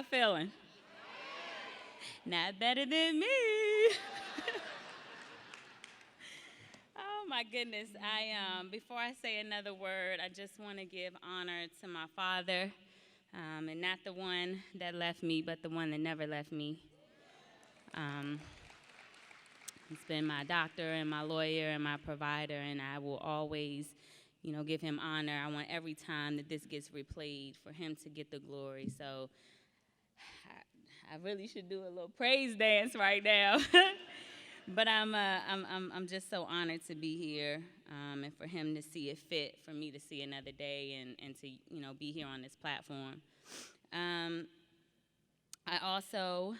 y'all feeling? Not better than me. Oh my goodness. Before I say another word, I just want to give honor to my father, and not the one that left me, but the one that never left me. He's been my doctor and my lawyer and my provider, and I will always, give him honor. I want every time that this gets replayed for him to get the glory. So I really should do a little praise dance right now. But I'm just so honored to be here, and for him to see it fit for me to see another day and to be here on this platform. I also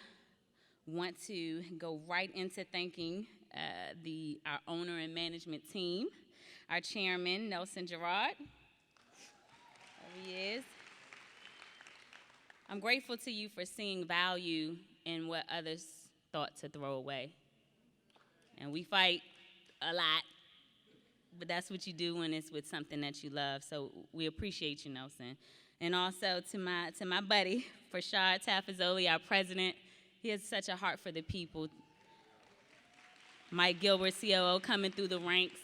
want to go right into thanking our owner and management team, our chairman, Nelson Gerard. There he is. I'm grateful to you for seeing value in what others thought to throw away. And we fight a lot, but that's what you do when it's with something that you love. So we appreciate you, Nelson. And also to my buddy, Farshad Tafazoli, our president. He has such a heart for the people. Mike Gilbert, COO, coming through the ranks.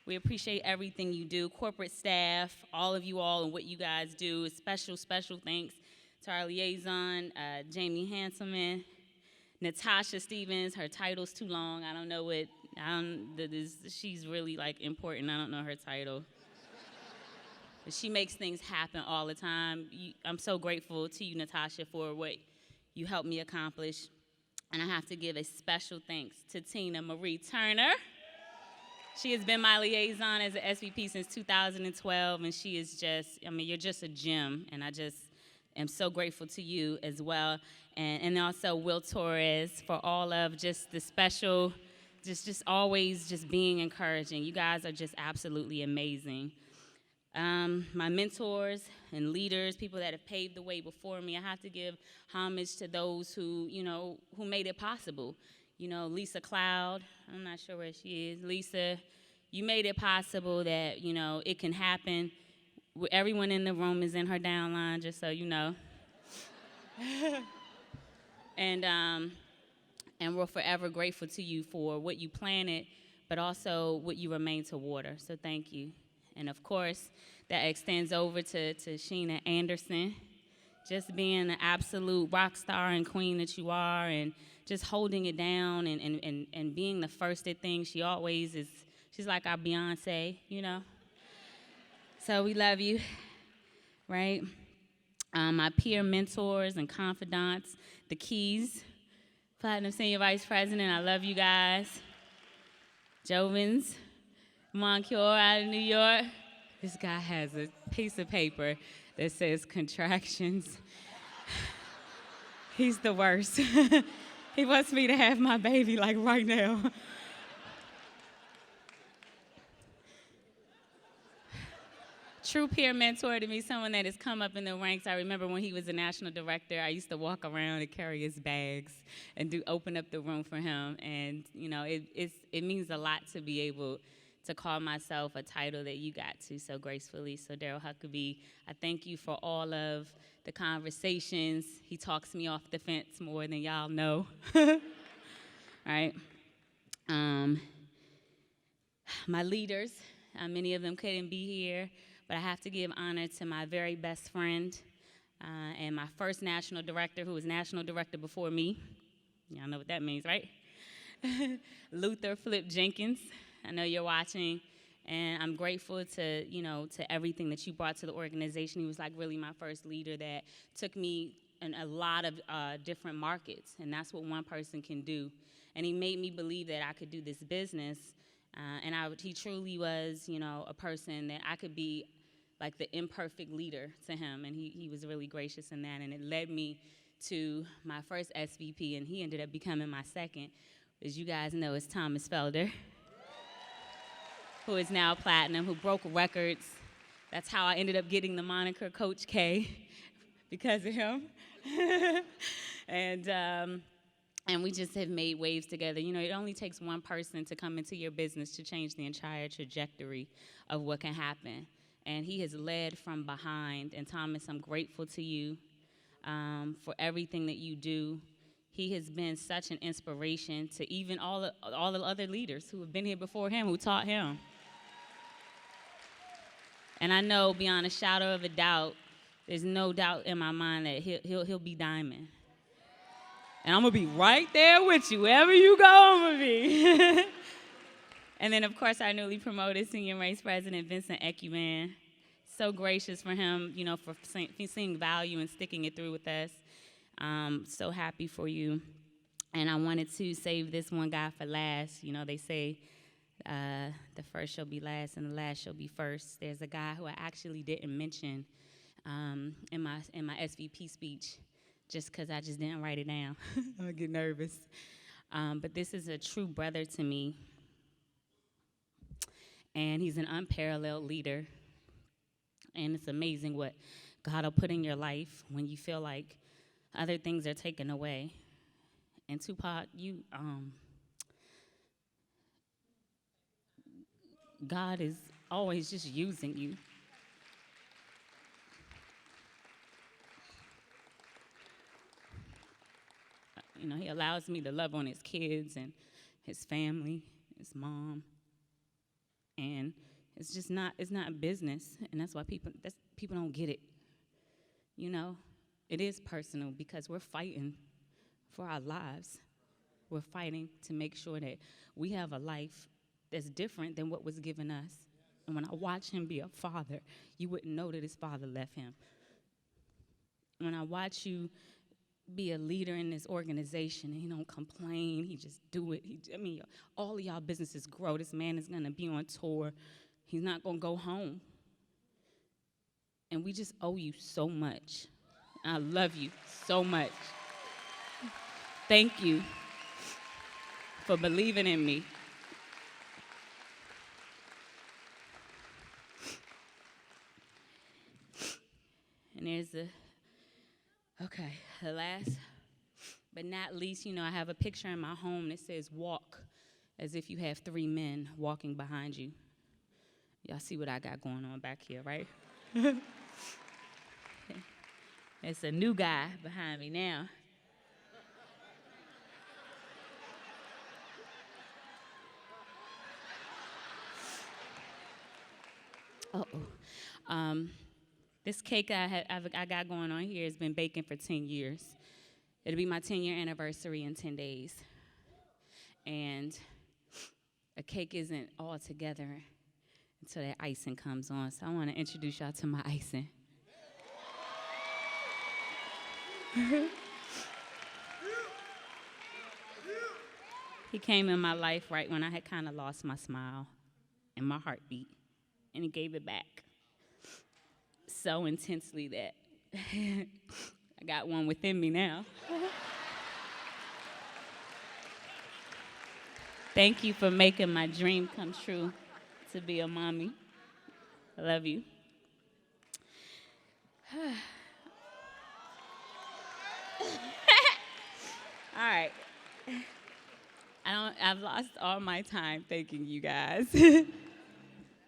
We appreciate everything you do. Corporate staff, all of you all and what you guys do. A special thanks to our liaison, Jamie Hanselman, Natasha Stevens. Her title's too long. I don't know what, she's really important. I don't know her title. But she makes things happen all the time. I'm so grateful to you, Natasha, for what you helped me accomplish. And I have to give a special thanks to Tina Marie Turner. She has been my liaison as an SVP since 2012, and she is you're just a gem, and I just am so grateful to you as well. And also Will Torres for all of just the special, just always just being encouraging. You guys are just absolutely amazing. My mentors and leaders, people that have paved the way before me, I have to give homage to those who made it possible. Lisa Cloud, I'm not sure where she is. Lisa, you made it possible that, it can happen. Everyone in the room is in her downline, just so you know. And we're forever grateful to you for what you planted, but also what you remain to water. So thank you. And of course, that extends over to Sheena Anderson, just being the absolute rock star and queen that you are, and just holding it down and being the first at things. She always is. She's like our Beyonce, So we love you, right? My peer mentors and confidants, the Keys, Platinum Senior Vice President, I love you guys. Jovins, Moncure out of New York. This guy has a piece of paper that says contractions. He's the worst. He wants me to have my baby right now. True peer mentor to me, someone that has come up in the ranks. I remember when he was a national director, I used to walk around and carry his bags and open up the room for him. And, it means a lot to be able to call myself a title that you got to so gracefully. So Daryl Huckabee, I thank you for all of the conversations. He talks me off the fence more than y'all know. Right? My leaders, many of them couldn't be here, but I have to give honor to my very best friend and my first national director, who was national director before me. Y'all know what that means, right? Luther Flip Jenkins. I know you're watching, and I'm grateful to everything that you brought to the organization. He was really my first leader that took me in a lot of different markets, and that's what one person can do. And he made me believe that I could do this business, he truly was, a person that I could be the imperfect leader to him, and he was really gracious in that, and it led me to my first SVP, and he ended up becoming my second. As you guys know, it's Thomas Felder, who is now platinum, who broke records. That's how I ended up getting the moniker Coach K, because of him. And we just have made waves together. It only takes one person to come into your business to change the entire trajectory of what can happen. And he has led from behind. And Thomas, I'm grateful to you. for everything that you do. He has been such an inspiration to even all the other leaders who have been here before him, who taught him. And I know beyond a shadow of a doubt, there's no doubt in my mind that he'll be diamond. And I'm going to be right there with you. Wherever you go, I'm going to be. And then, of course, our newly promoted Senior Vice President, Vincent Ecuman. So gracious for him, for seeing value and sticking it through with us. So happy for you. And I wanted to save this one guy for last. They say the first shall be last and the last shall be first. There's a guy who I actually didn't mention in my SVP speech, just because I just didn't write it down. I get nervous. But this is a true brother to me. And he's an unparalleled leader. And it's amazing what God will put in your life when you feel like other things are taken away. And Tupac, God is always just using you. He allows me to love on his kids and his family, his mom. And it's not business. And that's why people don't get it. It is personal because we're fighting for our lives. We're fighting to make sure that we have a life that's different than what was given us. And when I watch him be a father, you wouldn't know that his father left him. When I watch you be a leader in this organization, and he don't complain, he just do it. All of y'all businesses grow. This man is going to be on tour. He's not going to go home. And we just owe you so much. I love you so much. Thank you for believing in me. And there's the last but not least, I have a picture in my home that says walk, as if you have 3 men walking behind you. Y'all see what I got going on back here, right? It's a new guy behind me now. This cake I got going on here has been baking for 10 years. It'll be my 10-year anniversary in 10 days. And a cake isn't all together until that icing comes on. So I want to introduce y'all to my icing. He came in my life right when I had kind of lost my smile and my heartbeat, and he gave it back so intensely that I got one within me now. Thank you for making my dream come true to be a mommy. I love you. All right. I've lost all my time thanking you guys.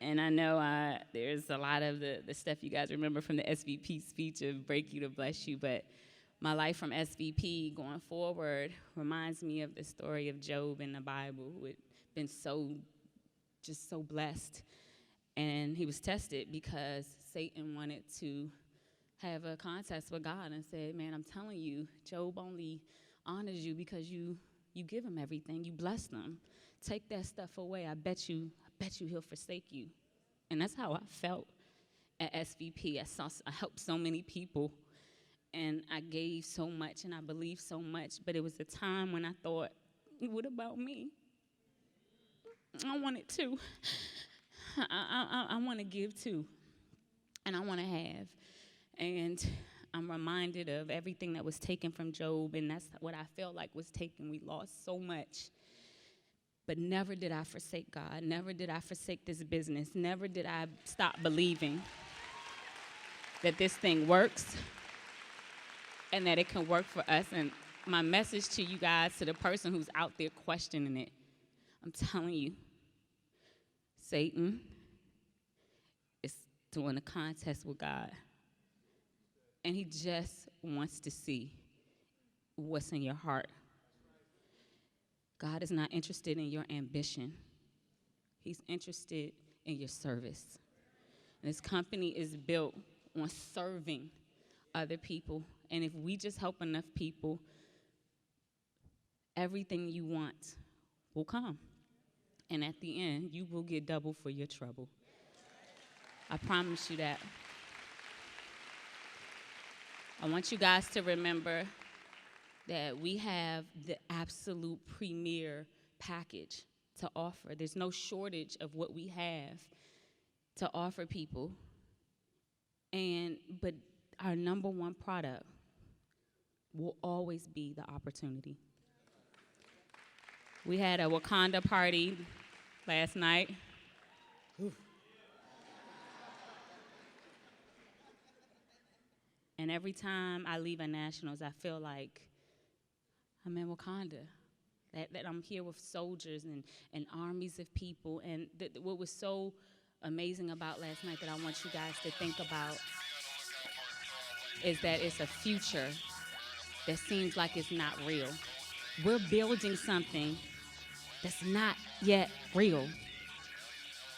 And I know there's a lot of the stuff you guys remember from the SVP speech of break you to bless you, but my life from SVP going forward reminds me of the story of Job in the Bible, who had been so blessed. And he was tested because Satan wanted to have a contest with God and said, man, I'm telling you, Job only honors you because you give him everything. You bless them. Take that stuff away. I bet you he'll forsake you. And that's how I felt at SVP. I helped so many people, and I gave so much, and I believed so much. But it was a time when I thought, what about me? I want it too. I want to give too, and I want to have. And I'm reminded of everything that was taken from Job, and that's what I felt like was taken. We lost so much. But never did I forsake God. Never did I forsake this business. Never did I stop believing that this thing works and that it can work for us. And my message to you guys, to the person who's out there questioning it, I'm telling you, Satan is doing a contest with God. And he just wants to see what's in your heart. God is not interested in your ambition. He's interested in your service. And this company is built on serving other people. And if we just help enough people, everything you want will come. And at the end, you will get double for your trouble. I promise you that. I want you guys to remember that we have the absolute premier package to offer. There's no shortage of what we have to offer people. But our number one product will always be the opportunity. We had a Wakanda party last night. And every time I leave at Nationals, I feel like I'm in Wakanda, that I'm here with soldiers and armies of people. And what was so amazing about last night that I want you guys to think about is that it's a future that seems like it's not real. We're building something that's not yet real.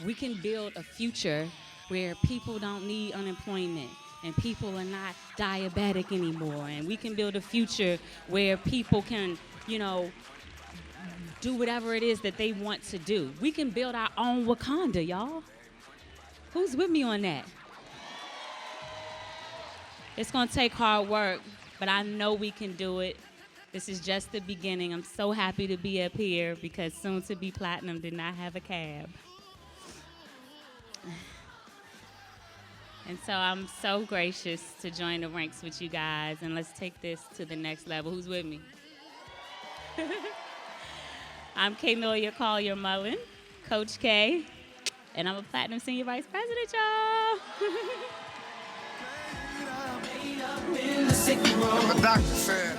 We can build a future where people don't need unemployment and people are not diabetic anymore. And we can build a future where people can, do whatever it is that they want to do. We can build our own Wakanda, y'all. Who's with me on that? It's gonna take hard work, but I know we can do it. This is just the beginning. I'm so happy to be up here because soon to be platinum did not have a cab. And so I'm so gracious to join the ranks with you guys, and let's take this to the next level. Who's with me? I'm Kamilla Collier Mullen, Coach K, and I'm a Platinum Senior Vice President, y'all. The doctor said.